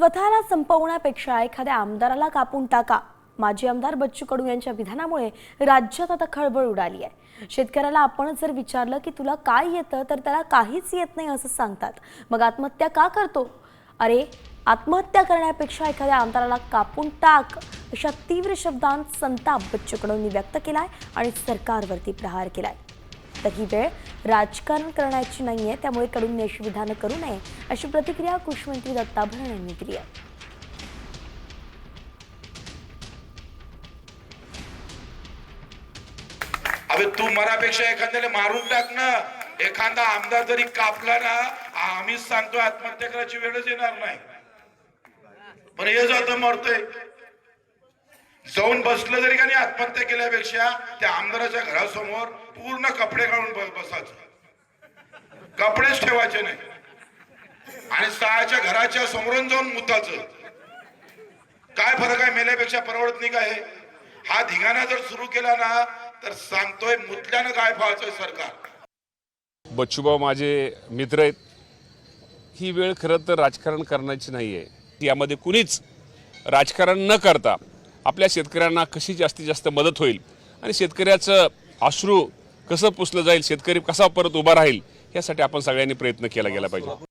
स्वतःला संपवण्यापेक्षा एखाद्या आमदाराला कापून टाका. माजी आमदार बच्चू कडू यांच्या विधानामुळे राज्यात आता खळबळ उडाली आहे. शेतकऱ्याला आपण जर विचारलं की तुला काय येतं तर त्याला काहीच येत नाही असं सांगतात. मग आत्महत्या का करतो? अरे आत्महत्या करण्यापेक्षा एखाद्या आमदाराला कापून टाक अशा तीव्र शब्दांत संताप बच्चू कडूंनी व्यक्त केलाय आणि सरकारवरती प्रहार केलाय. तर ही वेळ राजकारण करण्याची नाहीये, त्यामुळे कडूंनी अशी विधानं करू नये अशी प्रतिक्रिया कृषीमंत्री दत्ता भरणे यांनी दिली आहे. अबे तू मरापेक्षा एखाद्याला मारून टाक ना. एखादा आमदार जरी कापला ना, आम्हीच सांगतो आत्महत्या करायची वेळच येणार नाही. पण हे जातं मरतोय जाऊन बसलं जरी का नाही, आत्महत्या केल्यापेक्षा त्या आमदाराच्या घरासमोर पूर्ण कपडे काढून बसायचं, कपडेच ठेवायचे नाही आणि सहाच्या घराच्या समोरून जाऊन मुताचं. काय फरक आहे? मेल्यापेक्षा परवडत नाही का? हे हा धिंगाणा जर सुरू केला ना तर सांगतोय मुतल्यानं काय पाहायचंय सरकार. बच्चूभाऊ माझे मित्र आहेत. ही वेळ खरं तर राजकारण करण्याची नाही आहे. यामध्ये कुणीच राजकारण न करता आपल्या शेतकऱ्यांना कशी जास्तीत जास्त मदत होईल आणि शेतकऱ्याचं अश्रू कसं पुसलं जाईल, शेतकरी कसा परत उभा राहील, यासाठी आपण सगळ्यांनी प्रयत्न केला गेला पाहिजे.